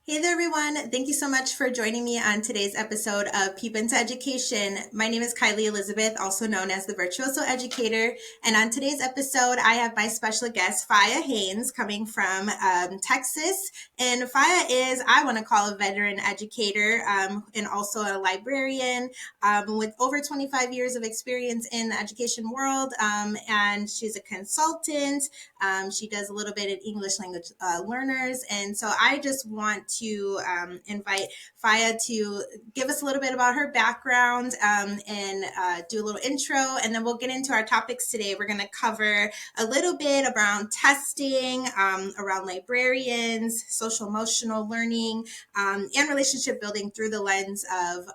Hey there, everyone. Thank you so much for joining me on today's episode of Peep into Education. My name is Kylie Elizabeth, also known as the Virtuoso Educator. And on today's episode, I have my special guest, Tanya Haynes, coming from Texas. And Faya is, I want to call, a veteran educator and also a librarian with over 25 years of experience in the education world. And she's a consultant. She does a little bit of English language learners. And so I just want to invite Faya to give us a little bit about her background and do a little intro, and then we'll get into our topics today. We're going to cover a little bit around testing, around librarians, social emotional learning, and relationship building through the lens of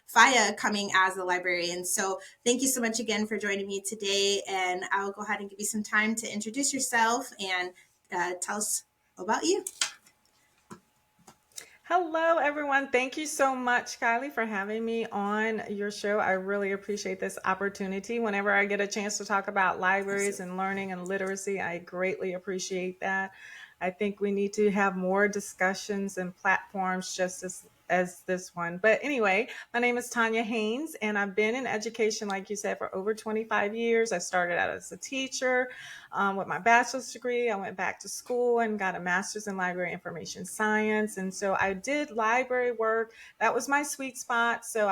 Faya coming as a librarian. So thank you so much again for joining me today, and I'll go ahead and give you some time to introduce yourself and tell us about you. Hello, everyone. Thank you so much, Kylie, for having me on your show. I really appreciate this opportunity. Whenever I get a chance to talk about libraries and learning and literacy, I greatly appreciate that. I think we need to have more discussions and platforms just as this one. But anyway, my name is Tanya Haynes, and I've been in education, like you said, for over 25 years. I started out as a teacher with my bachelor's degree. I went back to school and got a master's in library information science. And so I did library work. That was my sweet spot. So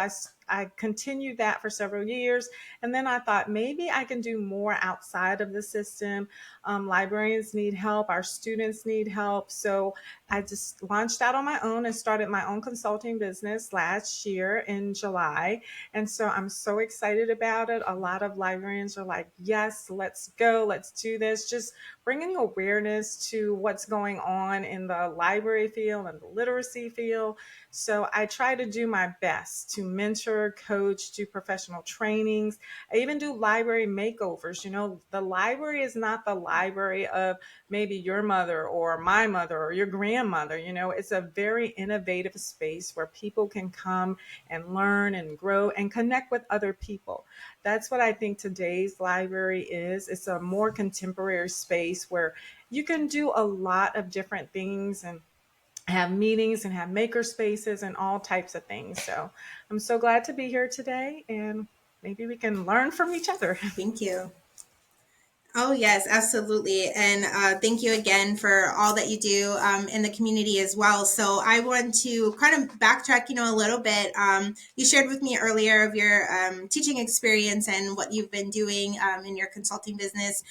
I continued that for several years. And then I thought maybe I can do more outside of the system. Librarians need help. Our students need help. So I just launched out on my own and started my own consulting business last year in July. And so I'm so excited about it. A lot of librarians are like, yes, let's go. Let's do this. Just bringing awareness to what's going on in the library field and the literacy field. So I try to do my best to mentor, coach, do professional trainings. I even do library makeovers. You know, the library is not the library of maybe your mother or my mother or your grandmother. You know, it's a very innovative space where people can come and learn and grow and connect with other people. That's what I think today's library is. It's a more contemporary space where you can do a lot of different things and have meetings and have maker spaces and all types of things. So I'm so glad to be here today, and maybe we can learn from each other. Thank you. Oh, yes, absolutely. And thank you again for all that you do in the community as well. So I want to kind of backtrack, a little bit. You shared with me earlier of your teaching experience and what you've been doing in your consulting business,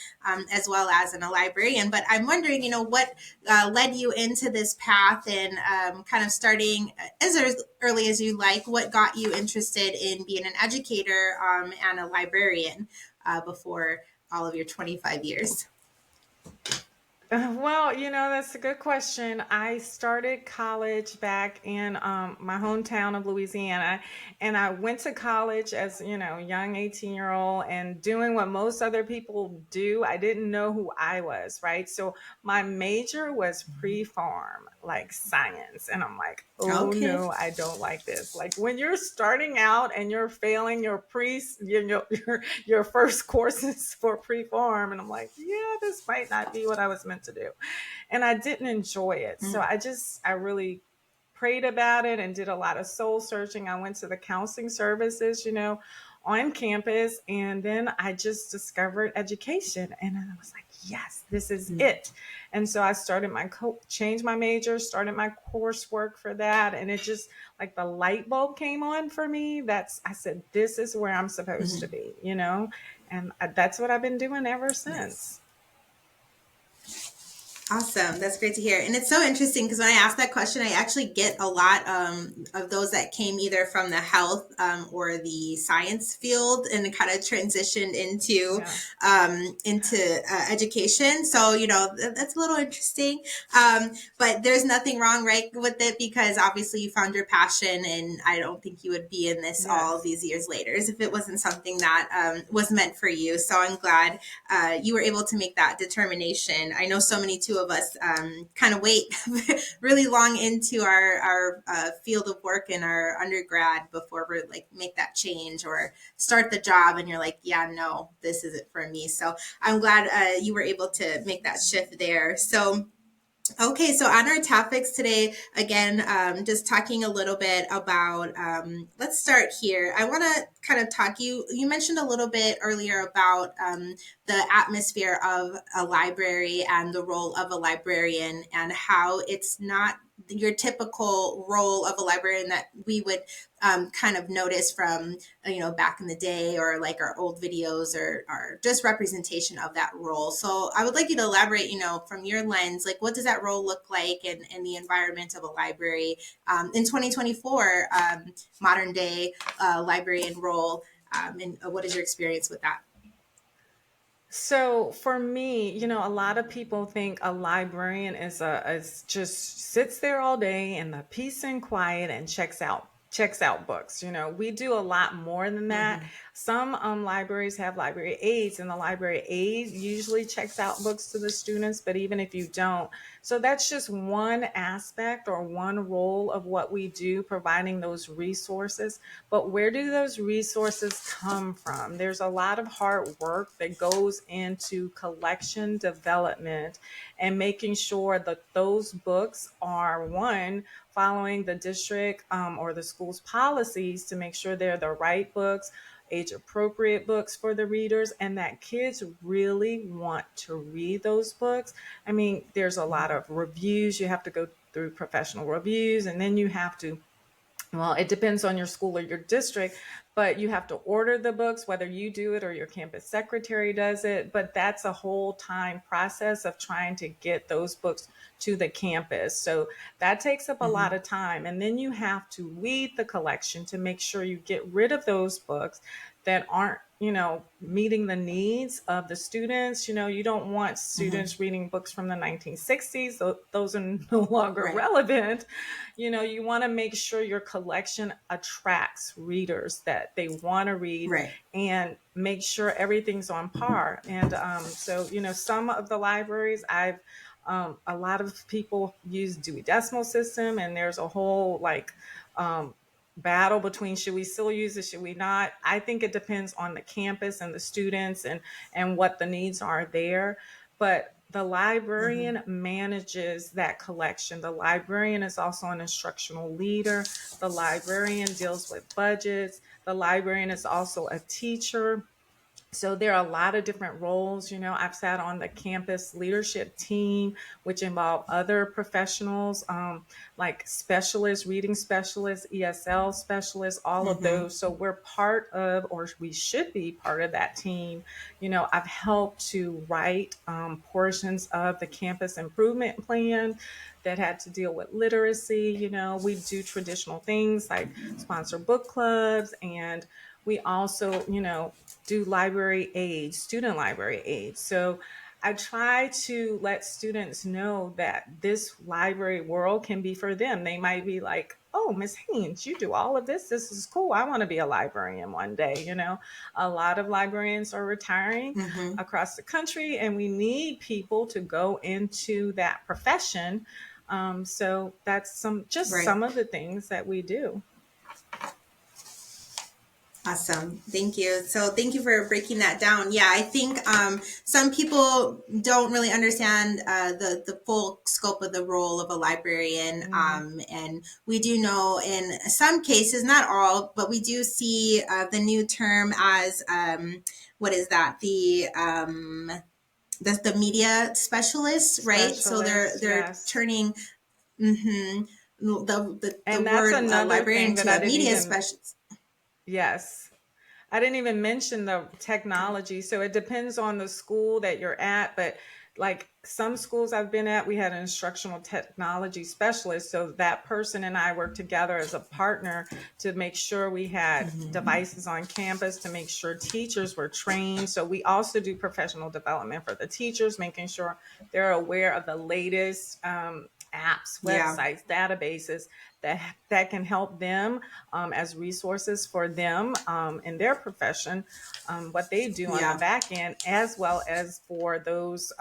as well as in a librarian. But I'm wondering, what led you into this path and kind of starting as early as you like, what got you interested in being an educator and a librarian before all of your 25 years? Well, that's a good question. I started college back in my hometown of Louisiana, and I went to college as, young 18-year-old and doing what most other people do. I didn't know who I was, right? So my major was pre-farm, like science. And I'm like, oh Okay. no, I don't like this. Like when you're starting out and you're failing your first courses for pre-farm, and I'm like, yeah, this might not be what I was meant to do. And I didn't enjoy it. So I really prayed about it and did a lot of soul searching. I went to the counseling services, on campus. And then I just discovered education. And I was like, yes, this is it. And so I started changed my major, started my coursework for that. And it just like the light bulb came on for me. I said, this is where I'm supposed to be, and that's what I've been doing ever Yes. since. Awesome. That's great to hear. And it's so interesting because when I ask that question, I actually get a lot of those that came either from the health or the science field and kind of transitioned Yeah. into education. So, that's a little interesting. But there's nothing wrong, right, with it because obviously you found your passion, and I don't think you would be in this all Yes. these years later if it wasn't something that was meant for you. So I'm glad you were able to make that determination. I know so many two of us kind of wait really long into our field of work in our undergrad before we like make that change or start the job, and you're like, yeah, no, this isn't for me. So I'm glad you were able to make that shift there. So Okay, so on our topics today, again, just talking a little bit about. Let's start here. I want to kind of talk. You mentioned a little bit earlier about the atmosphere of a library and the role of a librarian, and how it's not your typical role of a librarian that we would kind of notice from back in the day, or like our old videos, or just representation of that role. So I would like you to elaborate, from your lens, like what does that role look like in the environment of a library in 2024, modern day librarian role, and what is your experience with that? So for me, a lot of people think a librarian is just sits there all day in the peace and quiet and checks out books. We do a lot more than that. Mm-hmm. Some libraries have library aides, and the library aide usually checks out books to the students. But even if you don't, so that's just one aspect or one role of what we do, providing those resources. But where do those resources come from? There's a lot of hard work that goes into collection development and making sure that those books are, one, following the district or the school's policies to make sure they're the right books, age appropriate books for the readers, and that kids really want to read those books. I mean, there's a lot of reviews. You have to go through professional reviews, and then you have to, well, it depends on your school or your district, but you have to order the books, whether you do it or your campus secretary does it. But that's a whole time process of trying to get those books to the campus. So that takes up a lot Mm-hmm. of time. And then you have to weed the collection to make sure you get rid of those books that aren't, meeting the needs of the students. You don't want Mm-hmm. students reading books from the 1960s. Those are no longer Right. relevant. You want to make sure your collection attracts readers that they want to read, Right. and make sure everything's on par. And so, some of the libraries a lot of people use Dewey Decimal System, and there's a whole um, battle between, should we still use it, should we not? I think it depends on the campus and the students and what the needs are there. But the Mm-hmm. librarian manages that collection. The librarian is also an instructional leader. The librarian deals with budgets. The librarian is also a teacher. So there are a lot of different roles. I've sat on the campus leadership team, which involve other professionals, like specialists, reading specialists, ESL specialists, all of Mm-hmm. those. So we're part of, or we should be part of that team. I've helped to write portions of the campus improvement plan that had to deal with literacy. We do traditional things like sponsor book clubs, and we also, do library aid, student library aid. So I try to let students know that this library world can be for them. They might be like, oh, Miss Haynes, you do all of this. This is cool. I want to be a librarian one day. A lot of librarians are retiring Mm-hmm. across the country, and we need people to go into that profession. So that's just Right. some of the things that we do. Awesome. Thank you. So thank you for breaking that down. Yeah, I think some people don't really understand the full scope of the role of a librarian. Mhm. And we do know in some cases, not all, but we do see the new term as what is that? The media specialist, right? So Specialists, they're yes. turning mhm, the And that's word another librarian thing that to I a didn't media even, specialist. yes. I didn't even mention the technology. So it depends on the school that you're at. But like some schools I've been at, we had an instructional technology specialist. So that person and I worked together as a partner to make sure we had Mhm. devices on campus, to make sure teachers were trained. So we also do professional development for the teachers, making sure they're aware of the latest apps, Yeah. websites, databases that can help them as resources for them in their profession, what they do on the Yeah. back end, as well as for those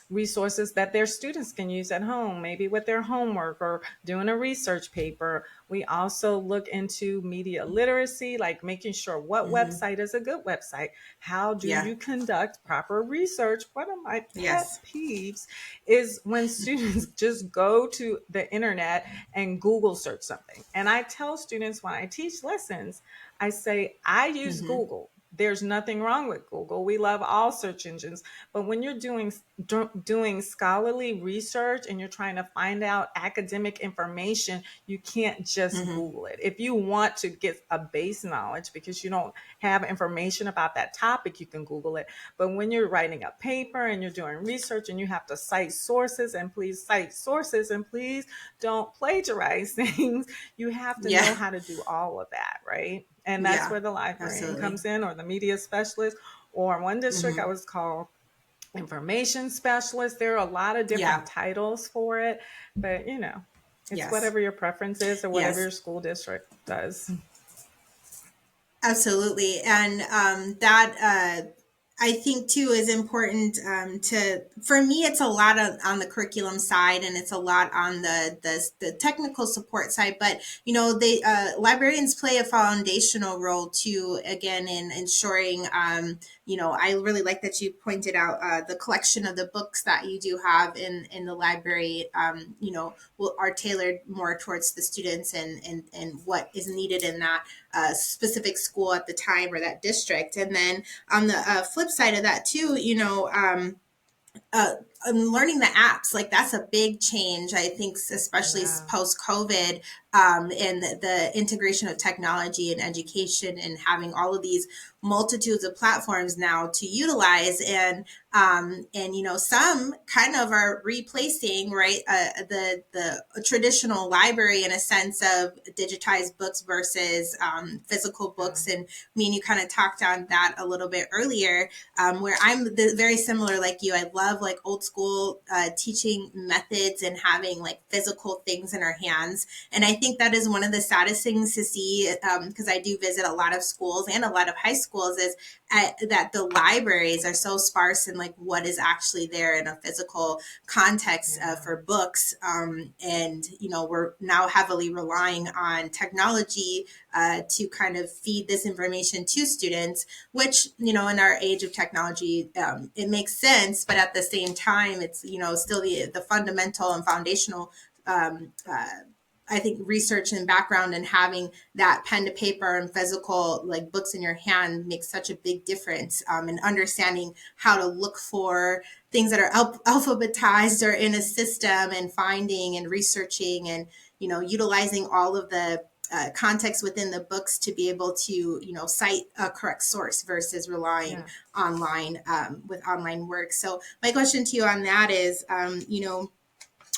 resources that their students can use at home, maybe with their homework or doing a research paper. We also look into media literacy, like making sure what Hmm. website is a good website. How do Yeah. you conduct proper research? One of my pet Yes. peeves is when students just go to the internet and Google search something. And I tell students when I teach lessons, I say, I use Hmm. Google. There's nothing wrong with Google. We love all search engines. But when you're doing scholarly research and you're trying to find out academic information, you can't just Hmm. Google it. If you want to get a base knowledge because you don't have information about that topic, you can Google it. But when you're writing a paper and you're doing research and you have to cite sources, and please cite sources, and please don't plagiarize things, you have to Yeah. know how to do all of that, right? And that's Yeah. where the librarian Absolutely. comes in, or the media specialist. Or in one district, I Hmm. was called information specialist. There are a lot of different Yeah. titles for it, but it's Yes. whatever your preference is or whatever Yes. your school district does. Absolutely. And that I think too is important to, for me, it's a lot on the curriculum side, and it's a lot on the technical support side. But, they, librarians play a foundational role too, again, in ensuring, I really like that you pointed out the collection of the books that you do have in the library, are tailored more towards the students and what is needed in that specific school at the time or that district. And then on the flip side of that too, uh, learning the apps, like that's a big change, I think, especially Yeah. post COVID, and the integration of technology and education, and having all of these multitudes of platforms now to utilize. And some kind of are replacing, right, the traditional library in a sense of digitized books versus physical Yeah. books. And me and you kind of talked on that a little bit earlier, where I'm very similar like you. I love like old school teaching methods and having like physical things in our hands. And I think that is one of the saddest things to see, because I do visit a lot of schools and a lot of high schools, is that the libraries are so sparse in like what is actually there in a physical context Yeah. for books. And, we're now heavily relying on technology to kind of feed this information to students, which, in our age of technology, it makes sense. But at the same time, it's, still the fundamental and foundational, I think, research and background, and having that pen to paper and physical like books in your hand makes such a big difference, and understanding how to look for things that are alphabetized or in a system, and finding and researching, and utilizing all of the context within the books to be able to cite a correct source versus relying Yeah. online, with online work. So my question to you on that is,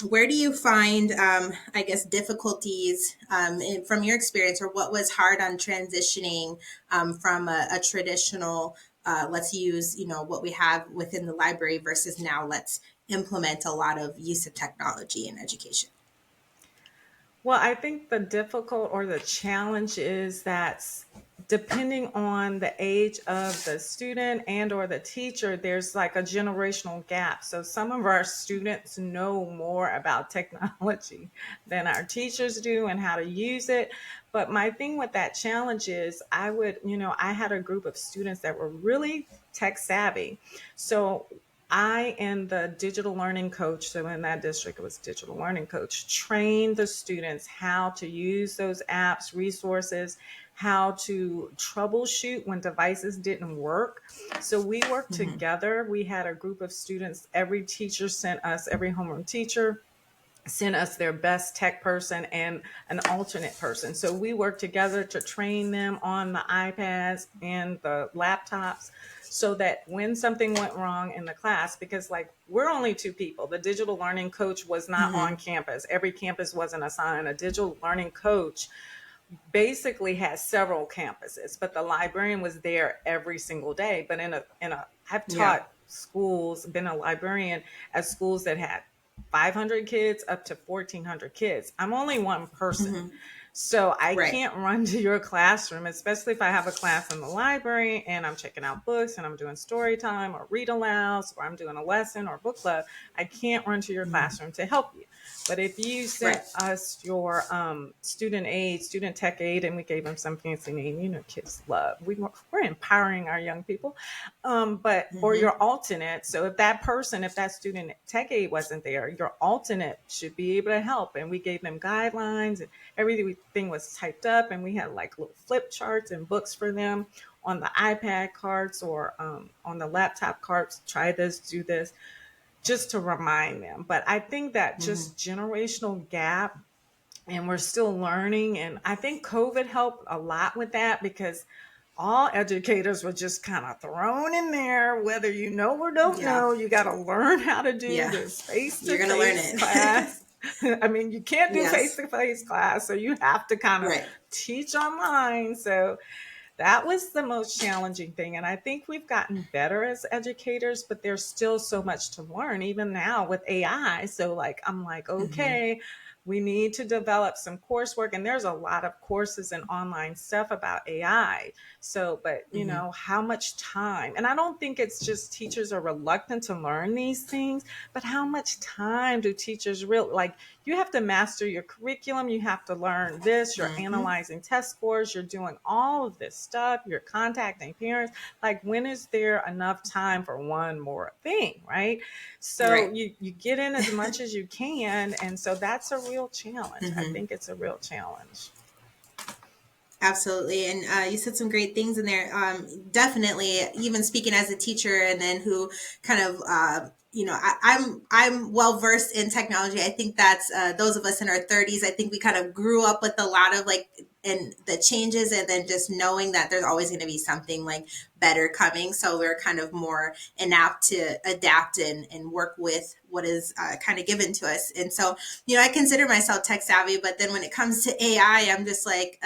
where do you find, I guess, difficulties, from your experience, or what was hard on transitioning from a traditional, let's use, what we have within the library versus now let's implement a lot of use of technology in education? Well, I think the difficult or the challenge is that depending on the age of the student and or the teacher, there's like a generational gap. So some of our students know more about technology than our teachers do and how to use it. But my thing with that challenge is I had a group of students that were really tech savvy. So I and the digital learning coach, so in that district it was digital learning coach, trained the students how to use those apps, resources, how to troubleshoot when devices didn't work. So we worked Mm-hmm. together. We had a group of students. Every homeroom teacher sent us their best tech person and an alternate person. So we worked together to train them on the iPads and the laptops so that when something went wrong in the class, because like we're only two people, the digital learning coach was not on Mm-hmm. campus. Every campus wasn't assigned a digital learning coach. Basically has several campuses, but the librarian was there every single day. But in a I've Yeah. taught schools, been a librarian at schools that had 500 kids up to 1,400 kids. I'm only one person. Mm-hmm. So I Right. can't run to your classroom, especially if I have a class in the library and I'm checking out books and I'm doing story time or read alouds or I'm doing a lesson or book club. I can't run to your classroom to help you. But if you Right. sent us your student aid, student tech aid, and we gave them some fancy name, kids love. We're empowering our young people, but or Mm-hmm. your alternate. So if that student tech aid wasn't there, your alternate should be able to help. And we gave them guidelines, and everything was typed up, and we had like little flip charts and books for them on the iPad cards or on the laptop cards. Try this, do this, just to remind them. But I think that Mm-hmm. just generational gap, and we're still learning. And I think COVID helped a lot with that, because all educators were just kind of thrown in there, whether you know or don't Yeah. know. You got to learn how to do Yeah. this face You're to gonna learn face it. class. I mean, you can't do face Yes. to face class, so you have to kind of Right. teach online. So that was the most challenging thing. And I think we've gotten better as educators, but there's still so much to learn, even now with AI. So, like, I'm like, Mm-hmm. okay, we need to develop some coursework. And there's a lot of courses and online stuff about AI. So, but Mm-hmm. how much time? And I don't think it's just teachers are reluctant to learn these things, but how much time do teachers really like? You have to master your curriculum. You have to learn this. You're Mm-hmm. analyzing test scores. You're doing all of this stuff. You're contacting parents. Like, when is there enough time for one more thing, right? So Right. you get in as much as you can. And so that's a real challenge. I Mm-hmm. think it's a real challenge. Absolutely. And you said some great things in there. Definitely, even speaking as a teacher, and then who kind of, I'm well versed in technology. I think that's those of us in our 30s. I think we kind of grew up with a lot of like and the changes, and then just knowing that there's always going to be something like better coming. So we're kind of more inapt to adapt and work with what is kind of given to us. And so, I consider myself tech savvy, but then when it comes to AI, I'm just like,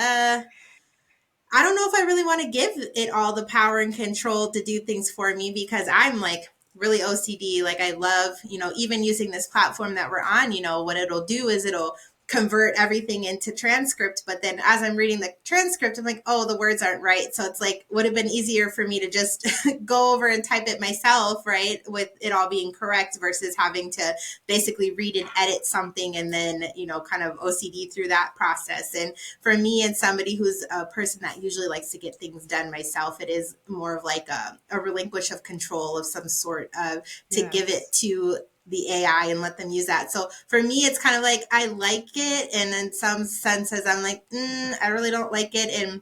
I don't know if I really want to give it all the power and control to do things for me, because I'm like really OCD. Like, I love, even using this platform that we're on, what it'll do is it'll convert everything into transcript. But then as I'm reading the transcript, I'm like, oh, the words aren't right. So it's like, would have been easier for me to just go over and type it myself, right? With it all being correct versus having to basically read and edit something and then, kind of OCD through that process. And for me, and somebody who's a person that usually likes to get things done myself, it is more of like a relinquish of control of some sort of to give it Yes. to the AI and let them use that. So for me, it's kind of like I like it, and in some senses, I'm like, I really don't like it. And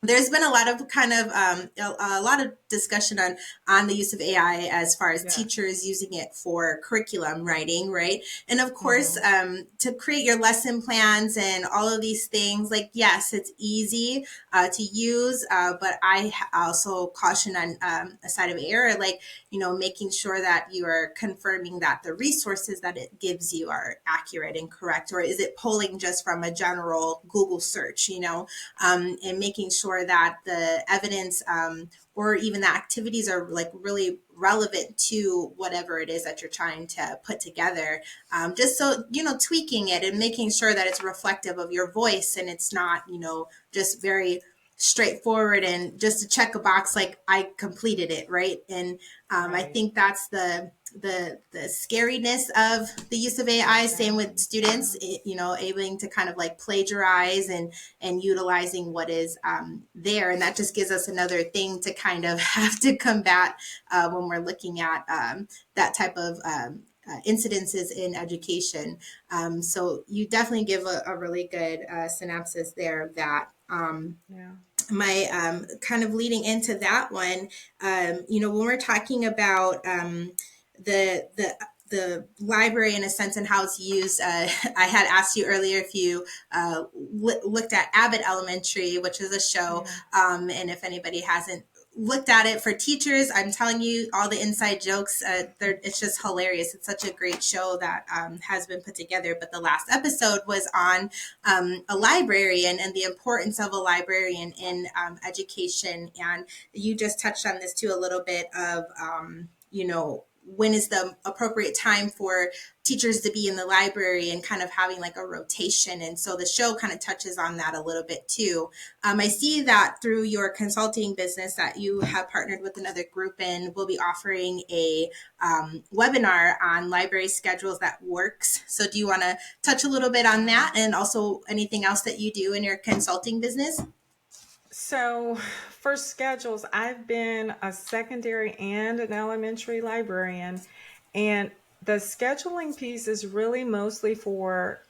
there's been a lot of kind of a lot of discussion on the use of AI as far as Yes. teachers using it for curriculum writing, right? And of course, Mm-hmm. to create your lesson plans and all of these things, like, yes, it's easy to use, but I also caution on a side of error, like, making sure that you are confirming that the resources that it gives you are accurate and correct, or is it pulling just from a general Google search, and making sure that the evidence or even the activities are like really relevant to whatever it is that you're trying to put together. Just so, tweaking it and making sure that it's reflective of your voice, and it's not, just very straightforward and just to check a box like I completed it, right? And I Right. think that's the scariness of the use of AI. Same with Exactly. students, able to kind of like plagiarize and utilizing what is there, and that just gives us another thing to kind of have to combat when we're looking at that type of incidences in education. So you definitely give a really good synopsis there of that. Yeah. My kind of leading into that one, when we're talking about the library in a sense and how it's used, I had asked you earlier if you looked at Abbott Elementary, which is a show, Yeah. and if anybody hasn't looked at it for teachers, I'm telling you, all the inside jokes, it's just hilarious. It's such a great show that has been put together. But the last episode was on a librarian and the importance of a librarian in education. And you just touched on this too a little bit of, when is the appropriate time for teachers to be in the library and kind of having like a rotation. And so the show kind of touches on that a little bit too. I see that through your consulting business that you have partnered with another group and will be offering a webinar on library schedules that works. So do you want to touch a little bit on that and also anything else that you do in your consulting business? So for schedules, I've been a secondary and an elementary librarian, and the scheduling piece is really mostly for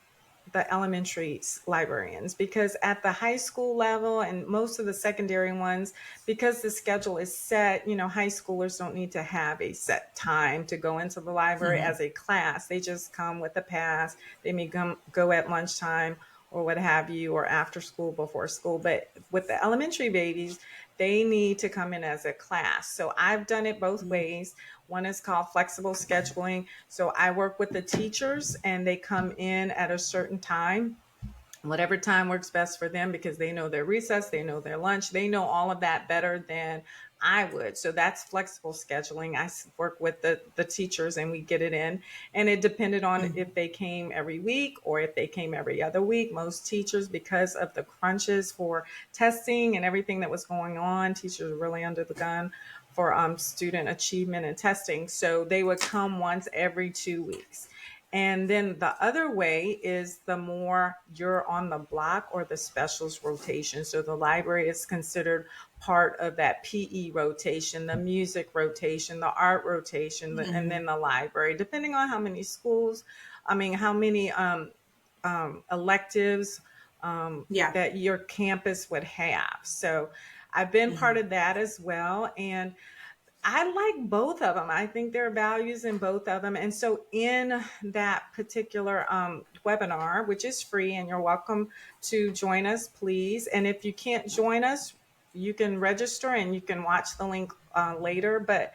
the elementary librarians, because at the high school level and most of the secondary ones, because the schedule is set, high schoolers don't need to have a set time to go into the library as a class. They just come with a pass. They may go at lunchtime or what have you, or after school, before school. But with the elementary babies, they need to come in as a class. So I've done it both ways. One is called flexible scheduling. So I work with the teachers and they come in at a certain time, whatever time works best for them, because they know their recess, they know their lunch, they know all of that better than I would. So that's flexible scheduling. I work with the teachers and we get it in. And it depended on if they came every week or if they came every other week. Most teachers, because of the crunches for testing and everything that was going on, teachers were really under the gun for student achievement and testing. So they would come once every 2 weeks. And then the other way is the more you're on the block or the specials rotation. So the library is considered part of that PE rotation, the music rotation, the art rotation, and then the library, depending on how many schools, how many electives that your campus would have. So I've been part of that as well. And I like both of them. I think there are values in both of them. And so in that particular webinar, which is free and you're welcome to join us, please. And if you can't join us, you can register and you can watch the link later. But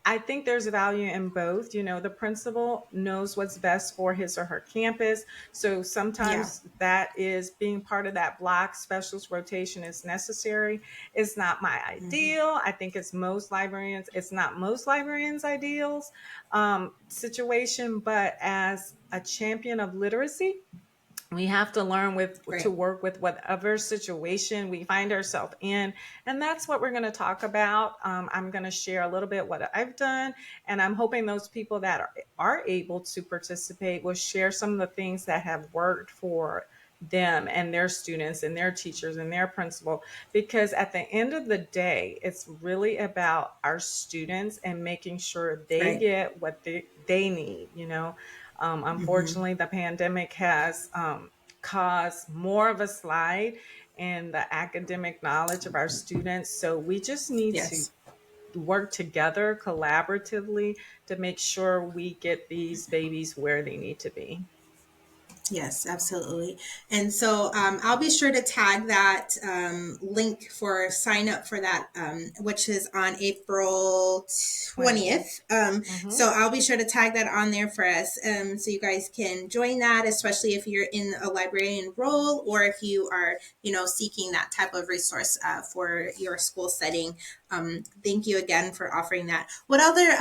I think there's value in both. The principal knows what's best for his or her campus. So sometimes that is being part of that block specials rotation is necessary. It's not my ideal. I think it's not most librarians' ideals situation, but as a champion of literacy, we have to learn to work with whatever situation we find ourselves in. And that's what we're going to talk about. I'm going to share a little bit what I've done. And I'm hoping those people that are able to participate will share some of the things that have worked for them and their students and their teachers and their principal. Because at the end of the day, it's really about our students and making sure they get what they need, Unfortunately, the pandemic has caused more of a slide in the academic knowledge of our students. So we just need to work together collaboratively to make sure we get these babies where they need to be. Yes, absolutely. And so I'll be sure to tag that link for sign up for that, which is on April 20th. So I'll be sure to tag that on there for us so you guys can join that, especially if you're in a librarian role or if you are, seeking that type of resource for your school setting. Thank you again for offering that. What other,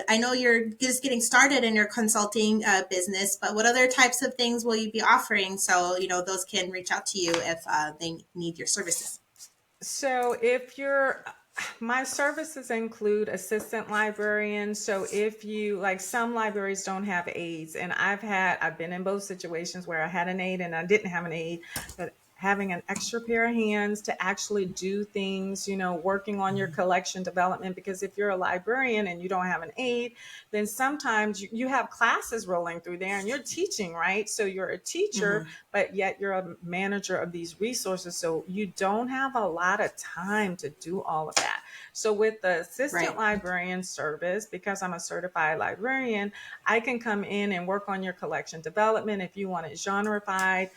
I know you're just getting started in your consulting business, but what other types of things will you be offering so, those can reach out to you if they need your services? So my services include assistant librarians. So if some libraries don't have aides, and I've been in both situations where I had an aide and I didn't have an aide, but having an extra pair of hands to actually do things, working on your collection development. Because if you're a librarian and you don't have an aide, then sometimes you have classes rolling through there and you're teaching, right? So you're a teacher, but yet you're a manager of these resources. So you don't have a lot of time to do all of that. So with the assistant librarian service, because I'm a certified librarian, I can come in and work on your collection development. If you want it genreified,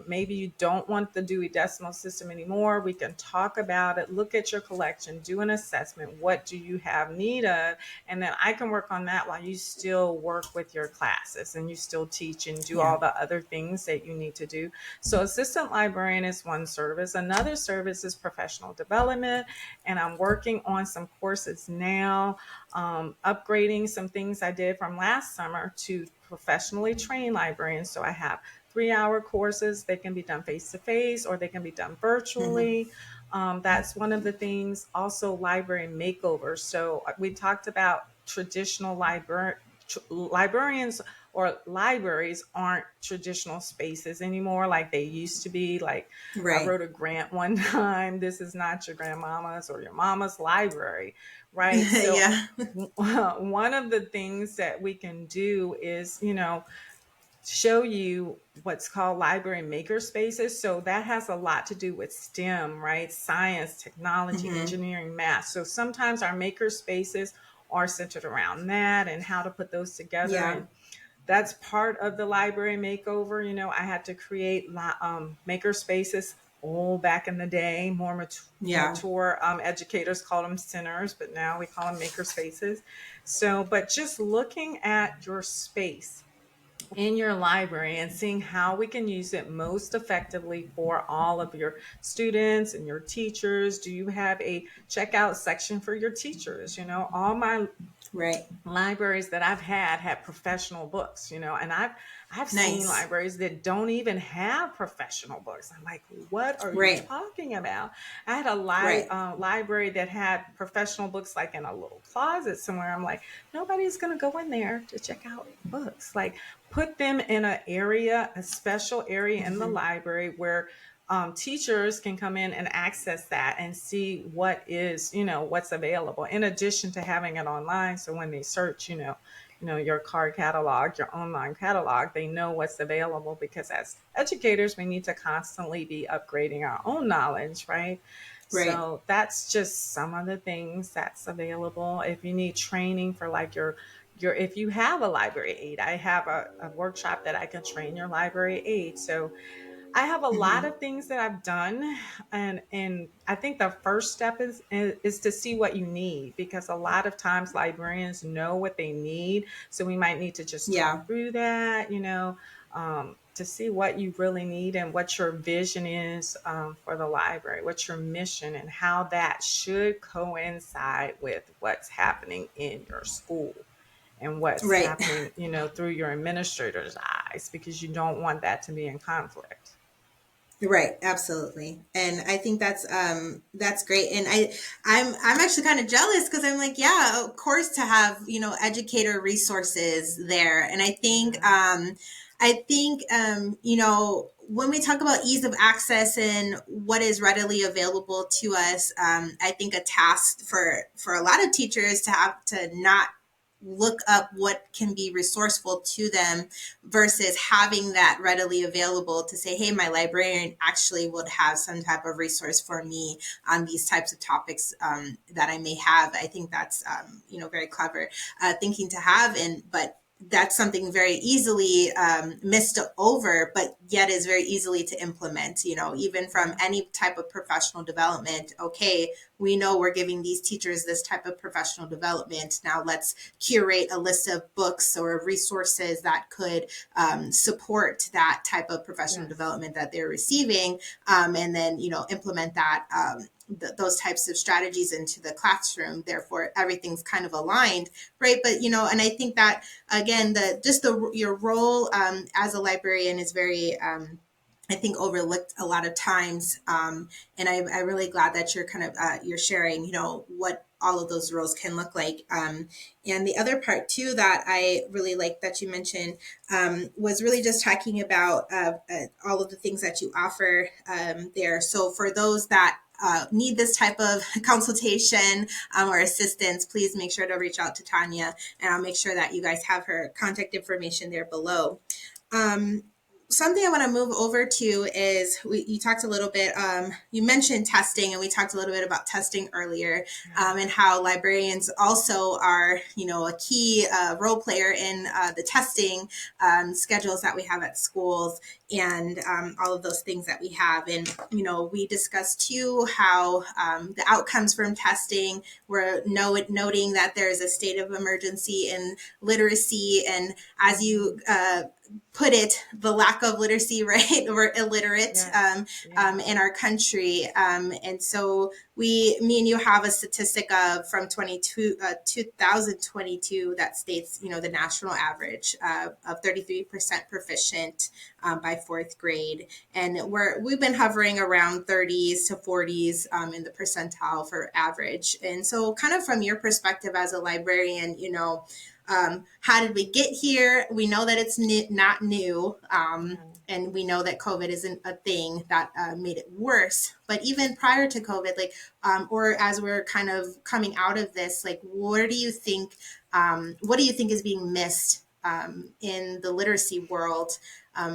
maybe you don't want want the Dewey Decimal System anymore, we can talk about it, look at your collection, do an assessment. What do you have need of? And then I can work on that while you still work with your classes and you still teach and do Yeah. all the other things that you need to do. So assistant librarian is one service. Another service is professional development. And I'm working on some courses now, upgrading some things I did from last summer to professionally trained librarians. So I have 3-hour courses. They can be done face to face or they can be done Mm-hmm. virtually. That's one of the things. Also, library makeovers. So we talked about traditional librarians or libraries aren't traditional spaces anymore like they used to be. Like I Right. wrote a grant one time. This is not your grandmama's or your mama's library, right? So Yeah. one of the things that we can do is, show you what's called library maker spaces. So that has a lot to do with STEM, right? Science, technology, Mm-hmm. engineering, math. So sometimes our maker spaces are centered around that and how to put those together. Yeah. And that's part of the library makeover. I had to create maker spaces all back in the day. More Yeah. mature educators called them centers, but now we call them maker spaces. So, but just looking at your space in your library and seeing how we can use it most effectively for all of your students and your teachers. Do you have a checkout section for your teachers? All my Right. libraries that I've had professional books, and I've seen Nice. libraries that don't even have professional books. I'm like, what are you Right. talking about? I had a Right. library that had professional books like in a little closet somewhere. I'm like, nobody's going to go in there to check out books. Like, put them in an area, a special area in the Mm-hmm. library where teachers can come in and access that and see what is, what's available in addition to having it online. So when they search, your card catalog, your online catalog, they know what's available, because as educators, we need to constantly be upgrading our own knowledge, right? Right. So that's just some of the things that's available. If you need training for like your if you have a library aide, I have a workshop that I can train your library aide. So I have a lot Mm-hmm. of things that I've done, and I think the first step is to see what you need, because a lot of times librarians know what they need, so we might need to just Yeah. talk through that, to see what you really need and what your vision is, for the library, what's your mission, and how that should coincide with what's happening in your school and what's Right. happening, through your administrator's eyes, because you don't want that to be in conflict. Right, absolutely. And I think that's great. And I'm actually kind of jealous because I'm like, yeah, of course to have, educator resources there. And I think when we talk about ease of access and what is readily available to us, I think a task for a lot of teachers to have to not look up what can be resourceful to them versus having that readily available to say, hey, my librarian actually would have some type of resource for me on these types of topics that I may have. I think that's, very clever thinking to have. But that's something very easily missed over, but yet is very easily to implement, even from any type of professional development. Okay, we know we're giving these teachers this type of professional development. Now let's curate a list of books or resources that could support that type of professional Yes. development that they're receiving, and then implement that. Those types of strategies into the classroom. Therefore, everything's kind of aligned, right? But and I think that again, your role as a librarian is very I think overlooked a lot of times. And I'm really glad that you're kind of you're sharing, what all of those roles can look like. And the other part too that I really like that you mentioned was really just talking about all of the things that you offer there. So for those that need this type of consultation or assistance, please make sure to reach out to Tanya, and I'll make sure that you guys have her contact information there below. Um, something I want to move over to is you talked a little bit, you mentioned testing, and we talked a little bit about testing earlier, and how librarians also are, a key role player in the testing schedules that we have at schools, and all of those things that we have. And, we discussed too how the outcomes from testing were noting that there is a state of emergency in literacy. And as you put it, the lack of literacy, right? We're illiterate in our country. And so me and you have a statistic from 2022 that states, the national average of 33% proficient by fourth grade. And we've been hovering around 30s to 40s in the percentile for average. And so kind of from your perspective as a librarian, how did we get here? We know that it's not new. And we know that COVID isn't a thing that made it worse. But even prior to COVID, or as we're kind of coming out of this, what do you think is being missed in the literacy world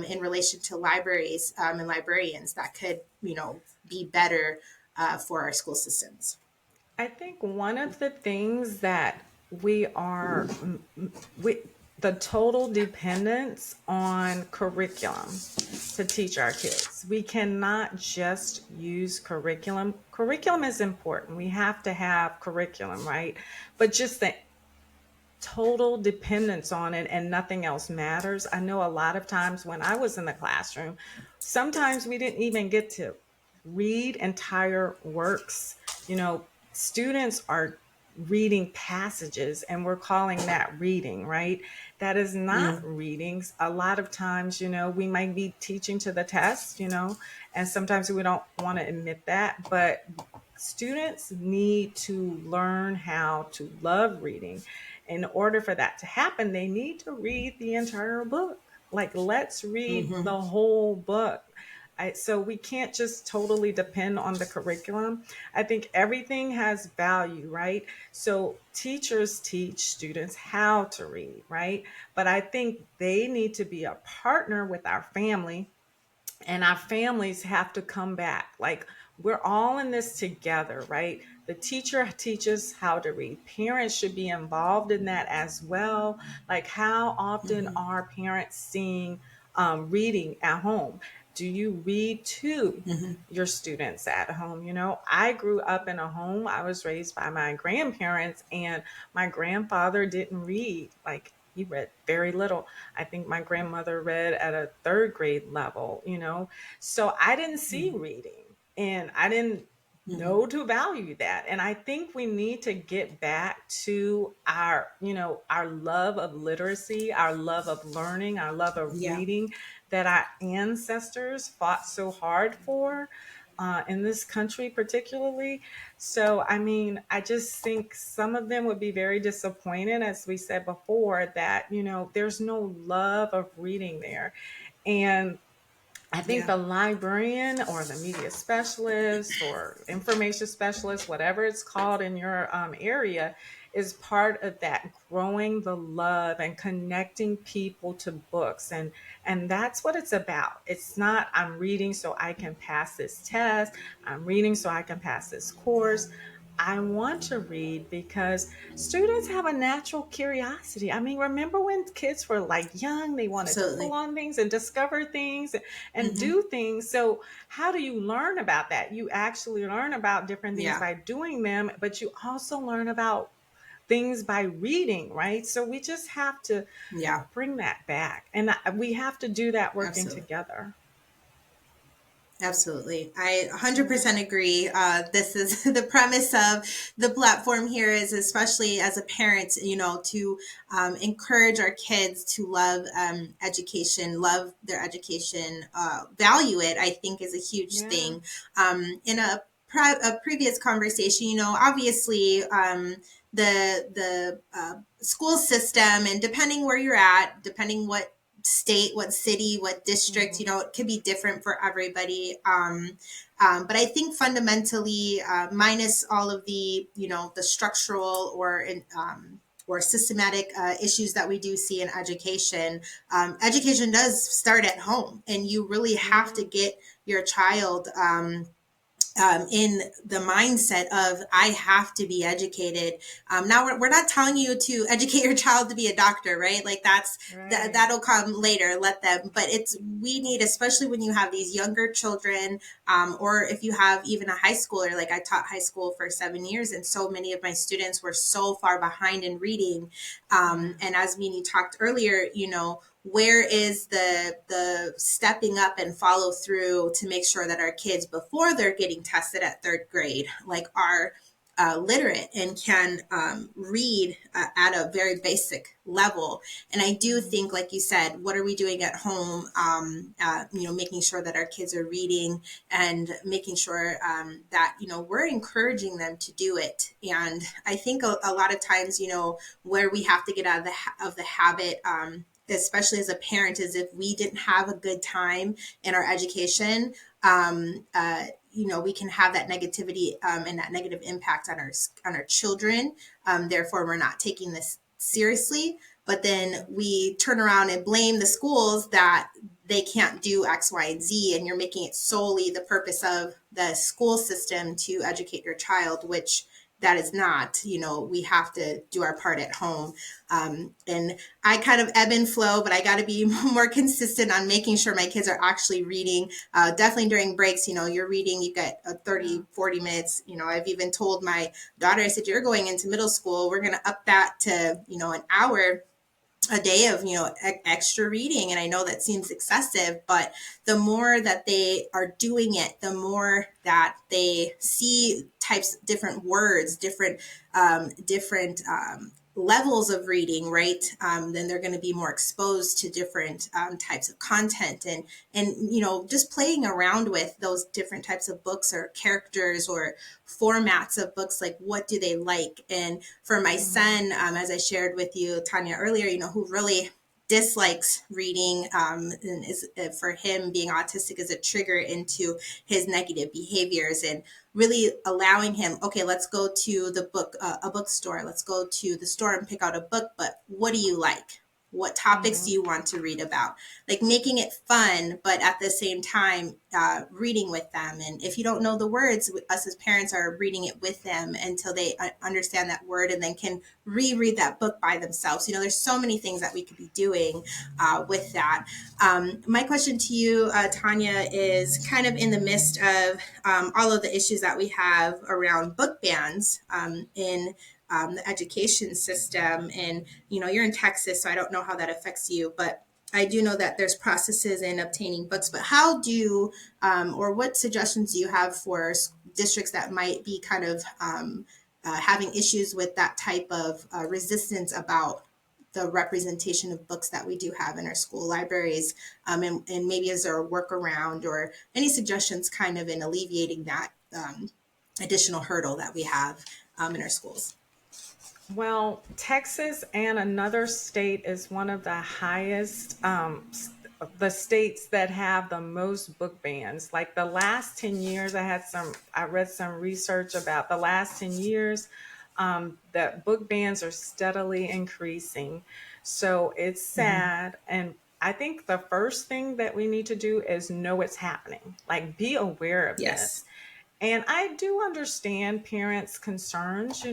in relation to libraries and librarians that could, be better for our school systems? I think one of the things that we are, we, the total dependence on curriculum to teach our kids. We cannot just use curriculum. Curriculum is important. We have to have curriculum, right? But just the total dependence on it and nothing else matters. I know a lot of times when I was in the classroom, sometimes we didn't even get to read entire works. Students are reading passages and we're calling that reading, right? That is not readings. A lot of times, we might be teaching to the test, and sometimes we don't want to admit that, but students need to learn how to love reading. In order for that to happen, they need to read the entire book. Let's read the whole book. So we can't just totally depend on the curriculum. I think everything has value, right? So teachers teach students how to read, right? But I think they need to be a partner with our family, and our families have to come back. We're all in this together, right? The teacher teaches how to read. Parents should be involved in that as well. How often are parents seeing reading at home? Do you read to your students at home? I grew up in a home. I was raised by my grandparents, and my grandfather didn't read. He read very little. I think my grandmother read at a third grade level, So I didn't see reading, and I didn't know to value that. And I think we need to get back to our love of literacy, our love of learning, our love of reading that our ancestors fought so hard for. In this country, particularly. So, I just think some of them would be very disappointed, as we said before, that, there's no love of reading there. And I think the librarian or the media specialist or information specialist, whatever it's called in your area, is part of that, growing the love and connecting people to books. And that's what it's about. It's not, I'm reading so I can pass this test. I'm reading so I can pass this course. I want to read because students have a natural curiosity. Remember when kids were young, they wanted to pull on things and discover things and do things. So how do you learn about that? You actually learn about different things by doing them, but you also learn about things by reading, right? So we just have to bring that back. And we have to do that working together. Absolutely. I 100% agree. This is the premise of the platform here, is especially as a parent, to encourage our kids to love education, love their education, value it, I think is a huge thing. In a previous conversation, obviously, the school system, and depending where you're at, depending what state, what city, what district, it could be different for everybody. But I think fundamentally, minus all of the, the structural or or systematic issues that we do see in education. Education does start at home, and you really have to get your child in the mindset of I have to be educated. Now we're not telling you to educate your child to be a doctor, right? Like Right. that'll come later. Let them. But we need, especially when you have these younger children, or if you have even a high schooler. Like I taught high school for 7 years, and so many of my students were so far behind in reading. Yeah. And as Mimi talked earlier, where is the stepping up and follow through to make sure that our kids, before they're getting tested at third grade, like are literate and can read at a very basic level. And I do think, like you said, what are we doing at home? Making sure that our kids are reading and making sure that we're encouraging them to do it. And I think a lot of times, where we have to get out of the habit. Especially as a parent, is if we didn't have a good time in our education, we can have that negativity and that negative impact on our children. Therefore, we're not taking this seriously. But then we turn around and blame the schools that they can't do X, Y, and Z, and you're making it solely the purpose of the school system to educate your child, which that is not. We have to do our part at home. And I kind of ebb and flow, but I got to be more consistent on making sure my kids are actually reading. Definitely during breaks, you're reading, you get 30, 40 minutes. I've even told my daughter, I said, you're going into middle school. We're going to up that to, an hour a day of extra reading. And I know that seems excessive, but the more that they are doing it, the more that they see different words, different levels of reading, right? Then they're going to be more exposed to different types of content, and just playing around with those different types of books or characters or formats of books. Like, what do they like? And for my son, as I shared with you, Tanya, earlier, who really dislikes reading, and is for him, being autistic is a trigger into his negative behaviors, and really allowing him, okay, let's go to a bookstore, let's go to the store and pick out a book, but what do you like? What topics do you want to read about? Like, making it fun, but at the same time, reading with them. And if you don't know the words, us as parents are reading it with them until they understand that word, and then can reread that book by themselves. There's so many things that we could be doing with that. My question to you, Tanya, is kind of in the midst of all of the issues that we have around book bans in the education system. And, you're in Texas, so I don't know how that affects you, but I do know that there's processes in obtaining books. But how do, or what suggestions do you have for districts that might be kind of having issues with that type of resistance about the representation of books that we do have in our school libraries, and maybe is there a workaround or any suggestions kind of in alleviating that additional hurdle that we have in our schools? Well, Texas and another state is one of the highest, the states that have the most book bans. Like the last 10 years, I read some research about the last 10 years, that book bans are steadily increasing. So it's Mm-hmm. sad. And I think the first thing that we need to do is know it's happening, like be aware of this. Yes. And I do understand parents' concerns,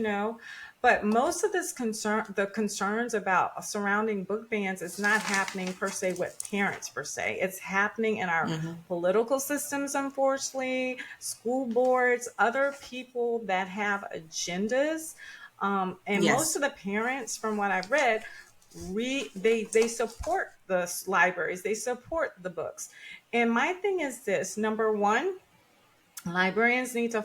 but most of the concerns about surrounding book bans is not happening per se with parents per se. It's happening in our Mm-hmm. political systems, unfortunately, school boards, other people that have agendas. And most Yes. of the parents, from what I've read, they support the libraries, they support the books. And my thing is this: number one, librarians need to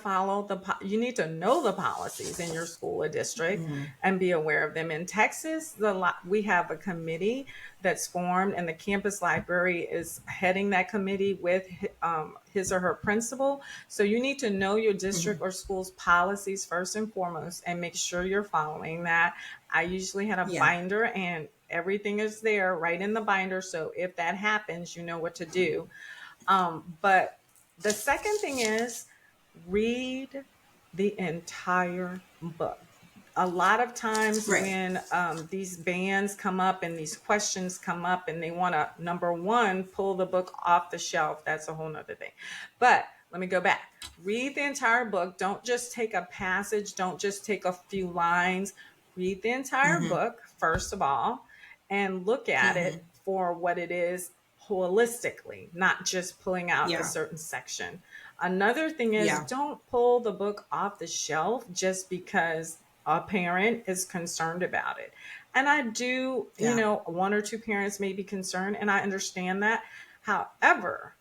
you need to know the policies in your school or district Mm-hmm. and be aware of them. In Texas, we have a committee that's formed, and the campus library is heading that committee with his or her principal. So you need to know your district Mm-hmm. or school's policies first and foremost, and make sure you're following that. I usually had a Yeah. binder, and everything is there right in the binder, so if that happens, you know what to do. But the second thing is, read the entire book. a lot of times Right. when these bans come up and these questions come up and they want to, number one, pull the book off the shelf. That's a whole nother thing. But let me go back. Read the entire book. Don't just take a passage. Don't just take a few lines. Read the entire Mm-hmm. book, first of all, and look at Mm-hmm. it for what it is holistically, not just pulling out a Yeah. certain section. Another thing is, Yeah. don't pull the book off the shelf just because a parent is concerned about it. And I do, Yeah. one or two parents may be concerned, and I understand that. However,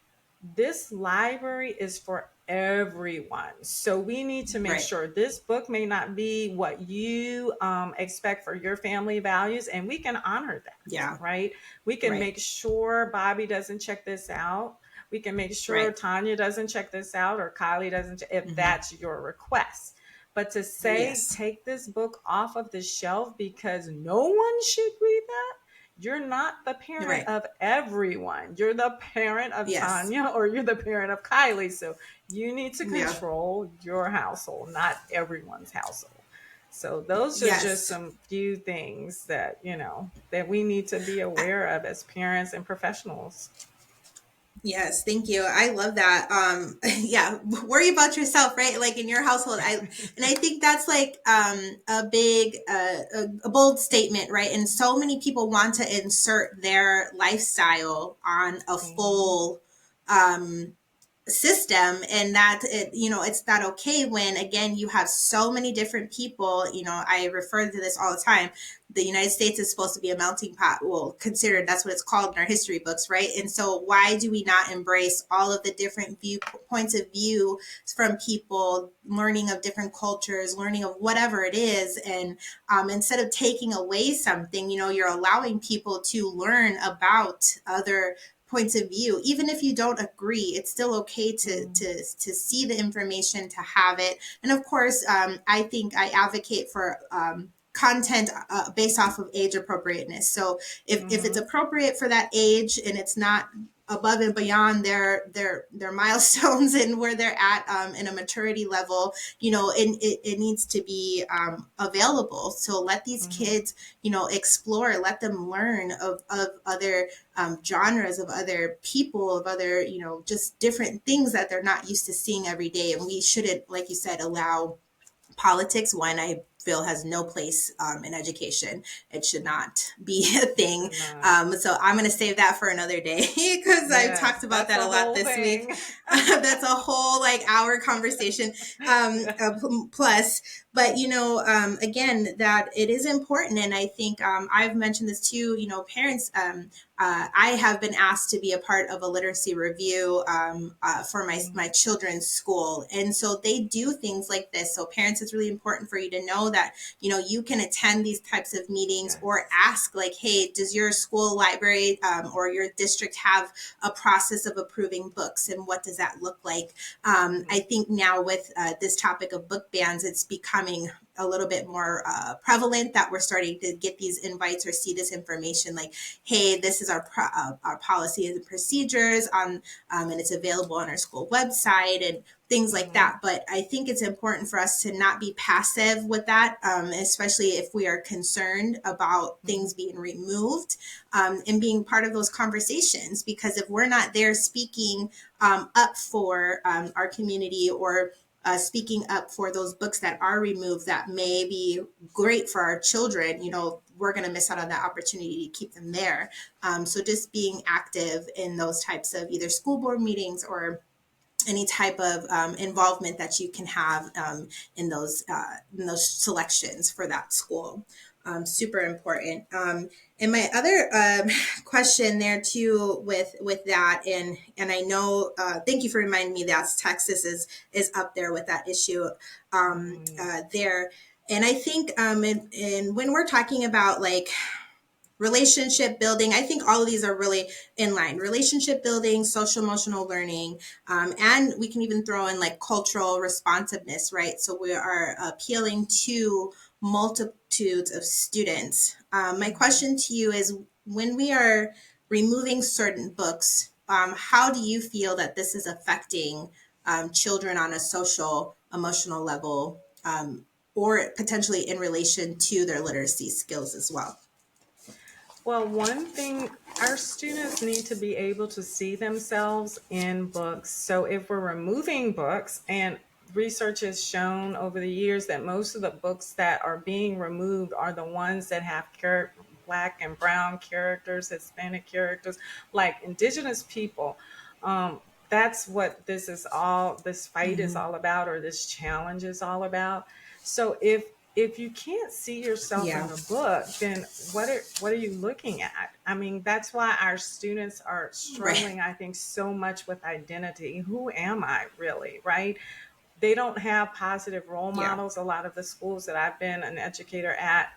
this library is for everyone. So we need to make Right. sure this book may not be what you expect for your family values, and we can honor that, Yeah. right? We can Right. make sure Bobby doesn't check this out. We can make sure Right. Tanya doesn't check this out, or Kylie doesn't, if Mm-hmm. that's your request. But to say, Yes. take this book off of the shelf because no one should read that, you're not the You're parent right. of everyone. You're the parent of Yes. Tanya, or you're the parent of Kylie. So you need to Yeah. control your household, not everyone's household. So those are just Yes. some few things that, that we need to be aware of as parents and professionals. Yes, thank you. I love that. Yeah, worry about yourself, right? Like in your household. I think that's like a big, a bold statement, right? And so many people want to insert their lifestyle on a Mhm. full, system, and that it, it's not okay when again you have so many different people. I refer to this all the time. The United States is supposed to be a melting pot, well, considered, that's what it's called in our history books, right? And so why do we not embrace all of the different points of view from people, learning of different cultures, learning of whatever it is? And instead of taking away something, you're allowing people to learn about other points of view. Even if you don't agree, it's still okay to Mhm. to see the information, to have it. And of course, I think I advocate for content based off of age appropriateness. So if it's Mhm. appropriate for that age and it's not above and beyond their milestones and where they're at in a maturity level, it needs to be available. So let these Mhm. kids, explore, let them learn of other genres, of other people, of other, just different things that they're not used to seeing every day. And we shouldn't, like you said, allow politics, one, I feel has no place in education. It should not be a It thing. should not. So I'm going to save that for another day because I've Yes, talked about that's that a a lot whole this week. thing. That's a whole like hour conversation plus. But again, that it is important, and I think I've mentioned this too. Parents. I have been asked to be a part of a literacy review for my Mhm. children's school, and so they do things like this. So parents, it's really important for you to know that you can attend these types of meetings or Yes. ask, like, hey, does your school library or your district have a process of approving books, and what does that look like? I Mhm. think now with this topic of book bans, it's becoming a little bit more prevalent that we're starting to get these invites or see this information, like, hey, this is our policies and procedures on, and it's available on our school website and things like Mhm. that. But I think it's important for us to not be passive with that, especially if we are concerned about Mhm. things being removed, and being part of those conversations. Because if we're not there speaking up for our community, or speaking up for those books that are removed that may be great for our children, we're going to miss out on that opportunity to keep them there. So just being active in those types of either school board meetings or any type of involvement that you can have in those selections for that school. Super important. And my other question there too with that, and I know, thank you for reminding me that Texas is up there with that issue Mhm. there. And I think and when we're talking about like relationship building, I think all of these are really in line. Relationship building, social emotional learning, and we can even throw in like cultural responsiveness, right? So we are appealing to multitudes of students. My Mhm. question to you is, when we are removing certain books, how do you feel that this is affecting children on a social emotional level, or potentially in relation to their literacy skills as well? Well, one thing, our students need to be able to see themselves in books. So if we're removing books, and research has shown over the years that most of the books that are being removed are the ones that have Black and brown characters, Hispanic characters, like Indigenous people. That's what this fight is Mm-hmm. all about, or this challenge is all about. So if you can't see yourself in Yeah. the book, then what are you looking at? I mean, that's why our students are Right. struggling, I think, so much with identity. Who am I really, right? They don't have positive role Yeah. models. A lot of the schools that I've been an educator at,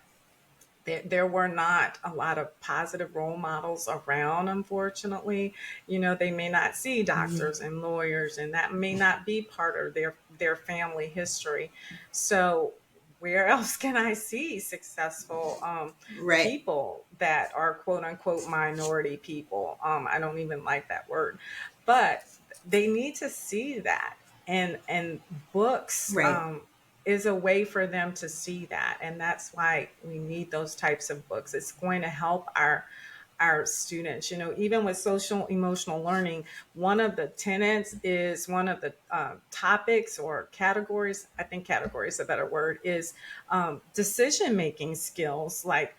there were not a lot of positive role models around, unfortunately. They may not see Mm-hmm. doctors and lawyers, and that may not be part of their family history. So where else can I see successful Right. people that are quote unquote minority people? I don't even like that word, but they need to see that. And books Right. is a way for them to see that, and that's why we need those types of books. It's going to help our students. Even with social emotional learning, one of the tenets is, one of the topics or categories, I think category is a better word, is decision making skills, like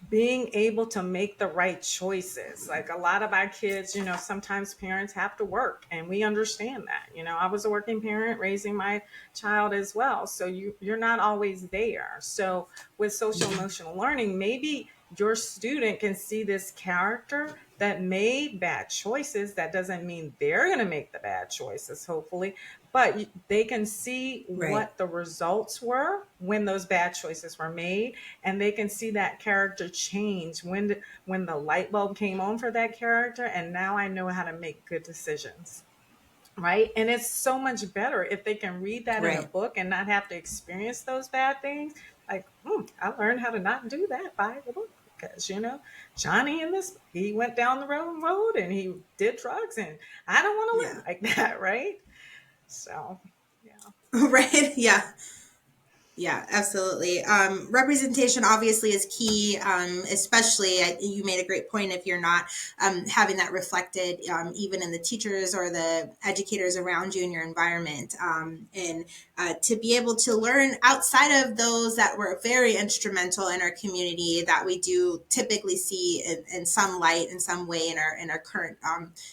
being able to make the right choices. Like, a lot of our kids, sometimes parents have to work, and we understand that. I was a working parent raising my child as well. So you're not always there. So with social emotional learning, maybe your student can see this character that made bad choices. That doesn't mean they're going to make the bad choices, hopefully, but they can see Right. what the results were when those bad choices were made, and they can see that character change when the light bulb came on for that character, and now I know how to make good decisions. Right. And it's so much better if they can read that in a Right. book and not have to experience those bad things. Like, I learned how to not do that by the book, because, Johnny in this, he went down the wrong road and he did drugs, and I don't want to Yeah. live like that. Right. So, yeah. Right. Yeah. Yeah, absolutely. Representation obviously is key, especially you made a great point if you're not having that reflected even in the teachers or the educators around you in your environment. And to be able to learn outside of those that were very instrumental in our community that we do typically see in some light in some way in our current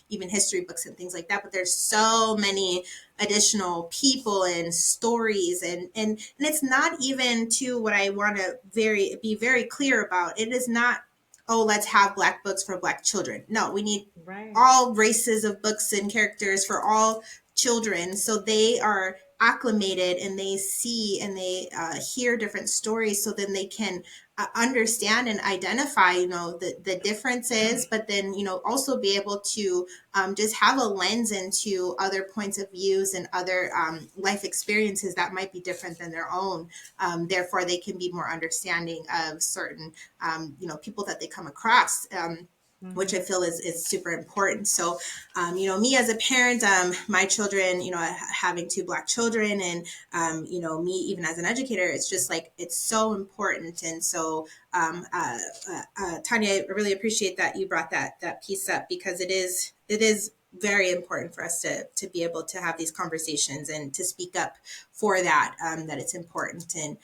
even history books and things like that. But there's so many additional people and stories and it's not even to what I want to be very clear about. It is not, oh, let's have Black books for Black children. No, we need Right. all races of books and characters for all children, so they are acclimated and they see and they hear different stories, so then they can understand and identify the differences, but then also be able to just have a lens into other points of views and other life experiences that might be different than their own. Therefore they can be more understanding of certain people that they come across, which I Hmm. feel is super important. So, me as a parent, my children, having two Black children, and me even as an educator, it's just like it's so important. And so, Tanya, I really appreciate that you brought that piece up, because it is very important for us to be able to have these conversations and to speak up for that, that it's important. And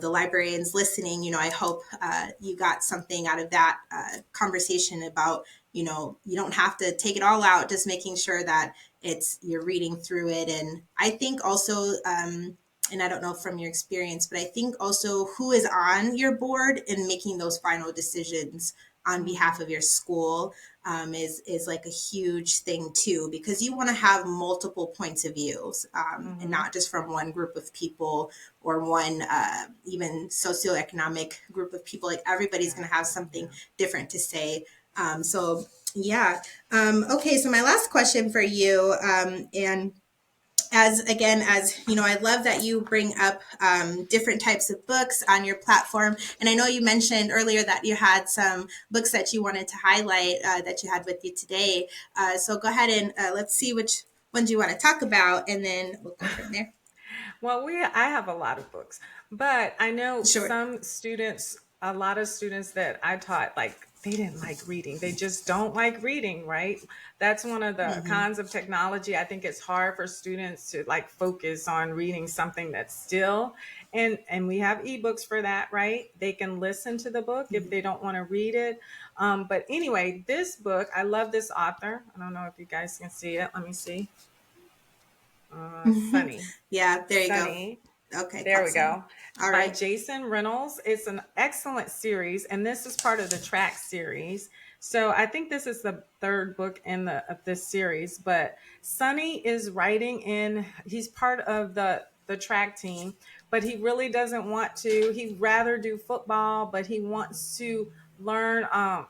the librarians listening, I hope you got something out of that conversation about you don't have to take it all out, just making sure that you're reading through it. And I think also and I don't know from your experience, but I think also who is on your board in making those final decisions on behalf Hmm. of your school is like a huge thing too, because you want to have multiple points of views, and Hmm. not just from one group of people or one even socioeconomic group of people. Like everybody's going to have Exactly. something Yeah. different to say. So yeah. Okay, so my last question for you, and as I love that you bring up different types of books on your platform, and I know you mentioned earlier that you had some books that you wanted to highlight that you had with you today. So go ahead and let's see which ones you want to talk about, and then we'll go from there. Well, I have a lot of books, but I know Sure. a lot of students that I taught, like they didn't like reading. They just don't like reading, right? That's one of the Mm-hmm. cons of technology. I think it's hard for students to like focus on reading something that's still, and we have ebooks for that, right? They can listen to the book if they don't want to read it. But anyway, this book, I love this author. I don't know if you guys can see it. Let me see. Mm-hmm. Sunny. Yeah, there you go. Sunny. Okay, There called we Sunny. go. All By right. Jason Reynolds. It's an excellent series, and this is part of the track series. So I think this is the third book in the of this series. But Sonny is writing in. He's part of the track team, but he really doesn't want to. He'd rather do football, but he wants to learn.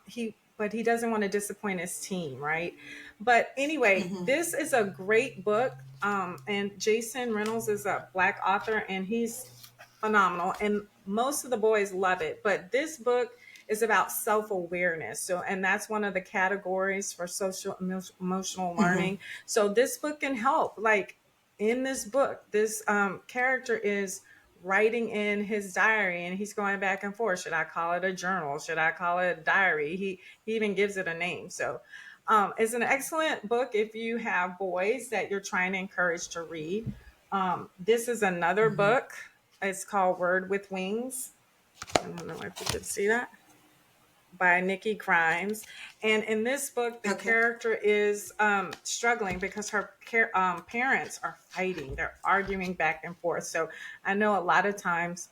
He doesn't want to disappoint his team, right? But anyway, Mm-hmm. this is a great book. And Jason Reynolds is a Black author, and he's phenomenal. And most of the boys love it. But this book is about self awareness. So, and that's one of the categories for emotional Mm-hmm. learning. So, this book can help. Like in this book, this character is writing in his diary, and he's going back and forth. Should I call it a journal? Should I call it a diary? He even gives it a name. So it's an excellent book if you have boys that you're trying to encourage to read. This is another Mm-hmm. book. It's called Word with Wings. I don't know if you could see that, by Nikki Grimes. And in this book, the Okay. character is struggling because her parents are fighting. They're arguing back and forth. So I know a lot of times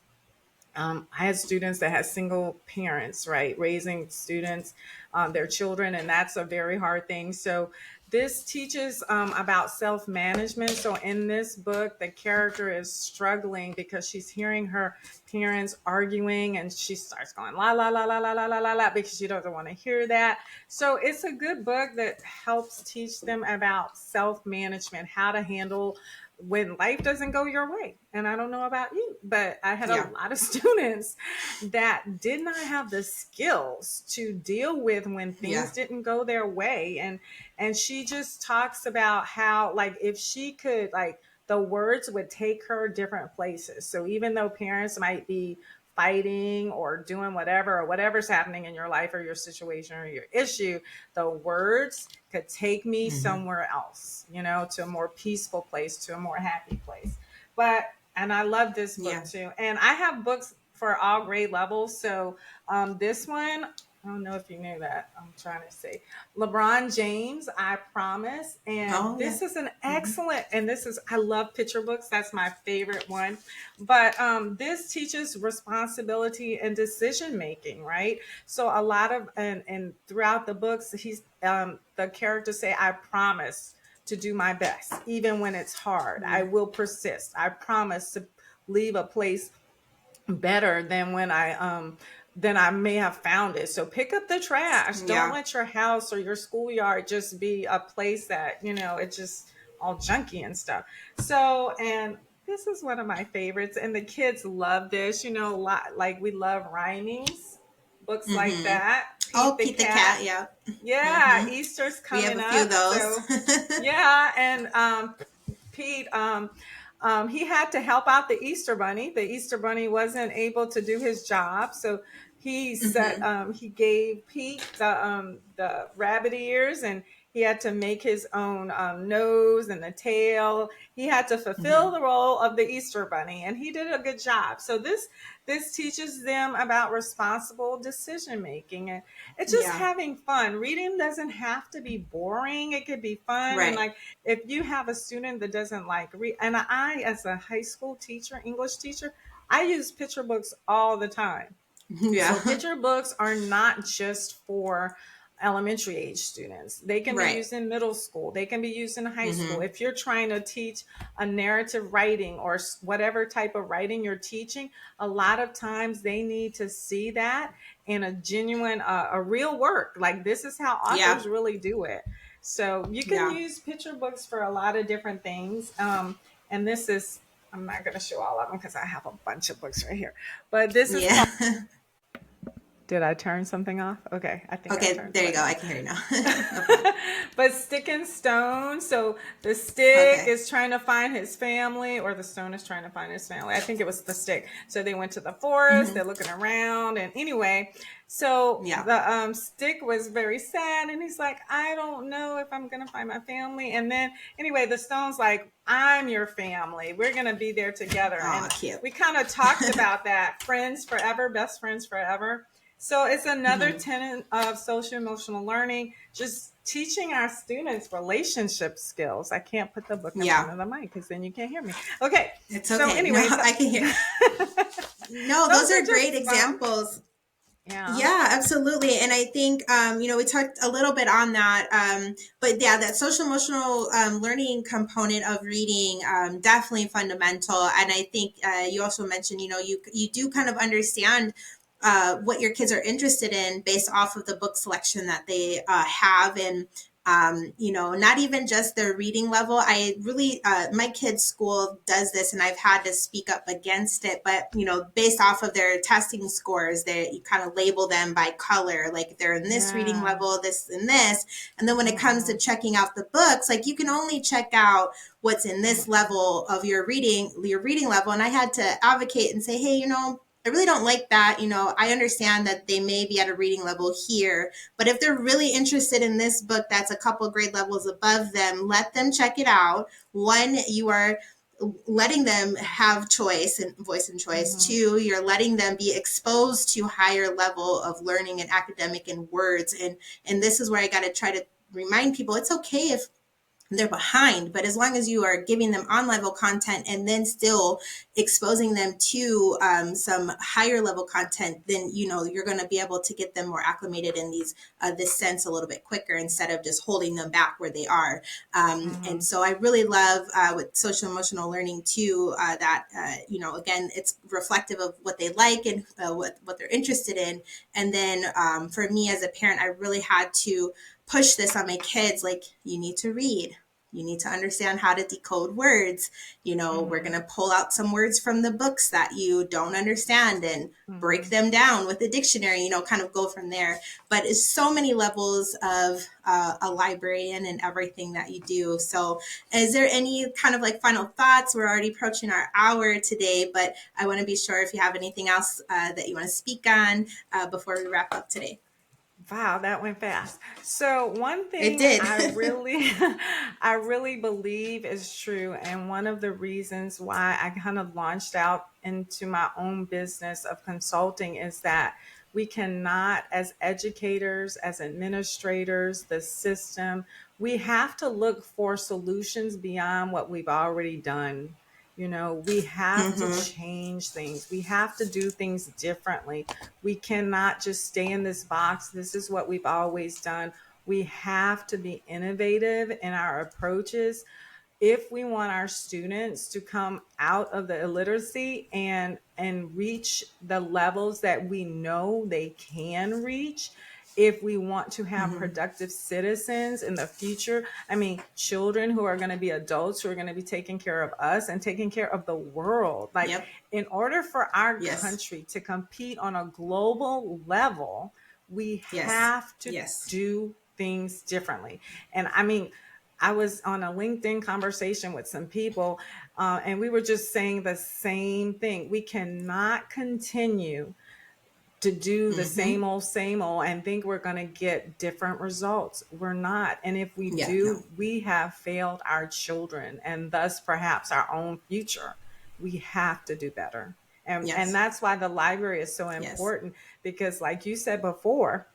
I had students that had single parents, right, raising students, their children, and that's a very hard thing. So this teaches about self-management. So in this book, the character is struggling because she's hearing her parents arguing, and she starts going la la la la la la la la la because she doesn't want to hear that. So it's a good book that helps teach them about self-management, how to handle when life doesn't go your way. And I don't know about you, but I had a Yeah. lot of students that did not have the skills to deal with when things Yeah. didn't go their way. And she just talks about how, like, if she could, like, the words would take her different places. So even though parents might be fighting or doing whatever, or whatever's happening in your life or your situation or your issue, the words could take me Mm-hmm. somewhere else, to a more peaceful place, to a more happy place. And I love this book Yeah. too. And I have books for all grade levels. So this one, I don't know if you knew that. I'm trying to say LeBron James, I Promise. And Oh yeah. this is an Mm-hmm. excellent, and I love picture books. That's my favorite one. But this teaches responsibility and decision making, right? So a lot of, and throughout the books, the characters say, I promise to do my best, even when it's hard. I Yeah. will persist. I promise to leave a place better than I may have found it. So pick up the trash. Don't Yeah. let your house or your schoolyard just be a place that, it's just all junky and stuff. So, and this is one of my favorites, and the kids love this, a lot. Like, we love rhymings, books like Mm-hmm. that. Oh, Pete the Pete the Cat. cat. Yeah. Yeah, Mm-hmm. Easter's We have coming a few of up. those. So, yeah, and Pete, he had to help out the Easter Bunny. The Easter Bunny wasn't able to do his job, so Mm-hmm. he gave Pete the rabbit ears, and he had to make his own nose and the tail. He had to fulfill Mm-hmm. the role of the Easter Bunny, and he did a good job. So this teaches them about responsible decision making, and it's just Yeah. having fun. Reading doesn't have to be boring. It could be fun, and Right. like if you have a student that doesn't like read, and I, as a high school teacher, English teacher, I use picture books all the time. So Yeah. picture books are not just for elementary age students. They can be Right. used in middle school. They can be used in high school. Mm-hmm. If you're trying to teach a narrative writing or whatever type of writing you're teaching, a lot of times they need to see that in a genuine, a real work. Like, this is how Yeah. authors really do it. So you can Yeah. use picture books for a lot of different things. And this is, I'm not going to show all of them because I have a bunch of books right here. But this is called Yeah. Did I turn something off? Okay, I think I Okay, turned there you something go. I off. can hear you now. No problem. But stick and stone. So the stick Okay. is trying to find his family, or the stone is trying to find his family. I think it was the stick. So they went to the forest. Hmm. They're looking around, and anyway, so Yeah. the stick was very sad, and he's like, I don't know if I'm gonna find my family. And then anyway, the stone's like, I'm your family. We're gonna be there together. Oh, And cute. we kind of talked about that, friends forever, best friends forever. So it's another Hmm. tenet of social emotional learning, just teaching our students relationship skills. I can't put the book in front Yeah. of the mic because then you can't hear me. Okay. It's So okay. No, anyway, I can hear. No, those those are are great just some. examples. Yeah. Yeah, absolutely. And I think, we talked a little bit on that. But yeah, that social emotional learning component of reading, definitely fundamental. And I think you also mentioned, you do kind of understand what your kids are interested in based off of the book selection that they have. And not even just their reading level. I really, my kids' school does this, and I've had to speak up against it. But based off of their testing scores, they you kind of label them by color, like they're in this reading Yeah. level, this and this. And then when it comes to Mm-mm. checking out the books, like you can only check out what's in this Mm-mm. level of your reading level. And I had to advocate and say, hey, I really don't like that. I understand that they may be at a reading level here, but if they're really interested in this book that's a couple grade levels above them, let them check it out. One, you are letting them have choice and voice and choice. Mm-hmm. Two, you're letting them be exposed to higher level of learning and academic and words. And this is where I got to try to remind people it's okay if they're behind, but as long as you are giving them on level content and then still exposing them to some higher level content, then you're going to be able to get them more acclimated in this sense a little bit quicker instead of just holding them back where they are. And Mm-hmm. so I really love with social emotional learning too, that again, it's reflective of what they like and what they're interested in. And then for me as a parent, I really had to push this on my kids, like, you need to read, you need to understand how to decode words. We're Mm-hmm. going to pull out some words from the books that you don't understand and break Mm-hmm. them down with the dictionary, kind of go from there. But it's so many levels of a librarian and everything that you do. So is there any kind of like final thoughts? We're already approaching our hour today, but I want to be sure if you have anything else that you want to speak on before we wrap up today. Wow, that went fast. So one It thing did. I really I really believe is true, and one of the reasons why I kind of launched out into my own business of consulting is that we cannot, as educators, as administrators, the system, we have to look for solutions beyond what we've already done. We have to Hmm. change things. We have to do things differently. We cannot just stay in this box. This is what we've always done. We have to be innovative in our approaches if we want our students to come out of the illiteracy and reach the levels that we know they can reach. If we want to have Hmm. productive citizens in the future, I mean, children who are going to be adults who are going to be taking care of us and taking care of the world. Like, Yep. in order for our Yes. country to compete on a global level, we Yes. have to Yes. do things differently. And I mean, I was on a LinkedIn conversation with some people, and we were just saying the same thing. We cannot continue to do the Hmm. same old, and think we're going to get different results. We're not. And if we Yeah. No. do, we have failed our children and thus perhaps our own future. We have to do better. And Yes. that's why the library is so Yes. important, because like you said before,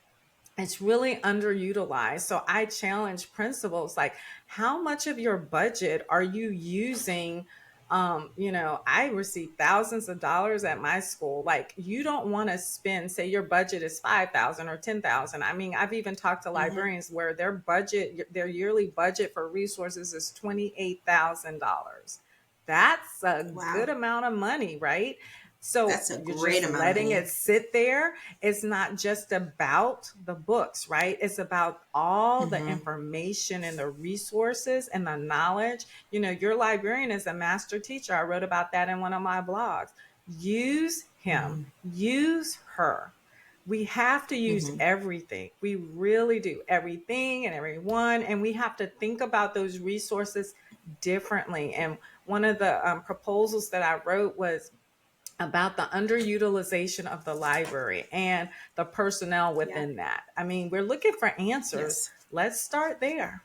it's really underutilized. So I challenge principals, like, how much of your budget are you using? I receive thousands of dollars at my school. Like, you don't want to spend, say your budget is 5,000 or 10,000. I mean, I've even talked to Hmm. librarians where their yearly budget for resources is $28,000. That's a good Wow. amount of money, right? So That's a you're great just amount of letting money. it sit there. It's not just about the books, right? It's about all the Hmm. information and the resources and the knowledge. Your librarian is a master teacher. I wrote about that in one of my blogs. Use him, Hmm. use her. We have to use Mm-hmm. everything. We really do. Everything and everyone. And we have to think about those resources differently. And one of the proposals that I wrote was about the underutilization of the library and the personnel Yeah. within that. I mean, we're looking for answers. Yes. Let's start there.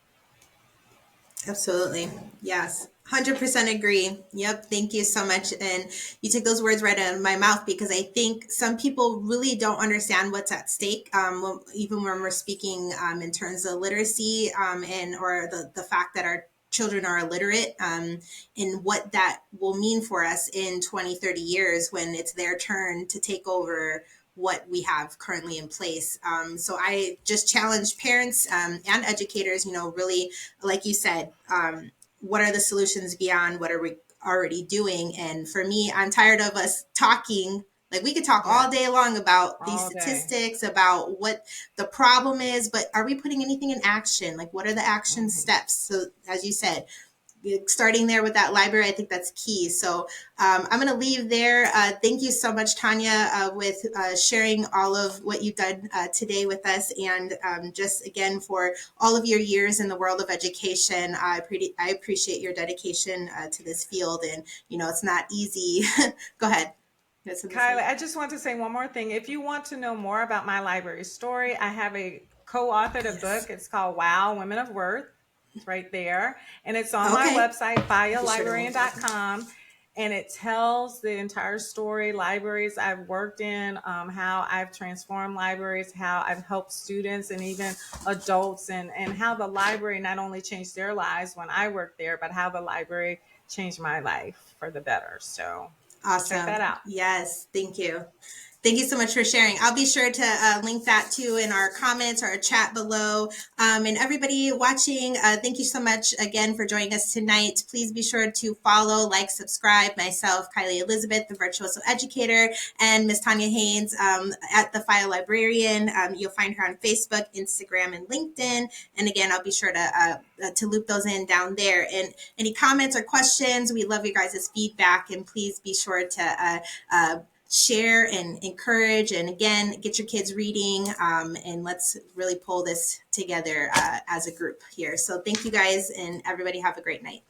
Absolutely. Yes. 100% agree. Yep. Thank you so much. And you took those words right out of my mouth, because I think some people really don't understand what's at stake. Even when we're speaking in terms of literacy, and or the fact that our children are illiterate, and what that will mean for us in 20, 30 years when it's their turn to take over what we have currently in place. So I just challenge parents and educators, really, like you said, what are the solutions beyond what are we already doing? And for me, I'm tired of us talking. Like, we could talk all Yes, day long about these all day. statistics, about what the problem is, but are we putting anything in action? Like, what are the action Hmm. steps? So, as you said, starting there with that library, I think that's key. So I'm going to leave there. Thank you so much, Tanya, with sharing all of what you've done today with us, and just again for all of your years in the world of education. I appreciate your dedication to this field, and it's not easy. Go ahead. You had something to Kylie, say? I just want to say one more thing. If you want to know more about my library story, I have a co-authored a book. Yes. It's called Wow, Women of Worth. It's right there. And it's on my Okay. website, I'll be sure to link that. librarian.com. And it tells the entire story, libraries I've worked in, how I've transformed libraries, how I've helped students and even adults, and how the library not only changed their lives when I worked there, but how the library changed my life for the better. So check Awesome. that out. Yes. Thank you. Thank you so much for sharing. I'll be sure to link that too in our comments or our chat below. And everybody watching, thank you so much again for joining us tonight. Please be sure to follow, like, subscribe. Myself, Kylie Elizabeth, the Virtuoso Educator, and Miss Tanya Haynes at the File Librarian. You'll find her on Facebook, Instagram, and LinkedIn. And again, I'll be sure to loop those in down there. And any comments or questions, we love you guys' feedback. And please be sure to share and encourage, and again, get your kids reading, and let's really pull this together as a group here. So thank you guys, and everybody have a great night.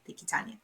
Thank you, Tanya.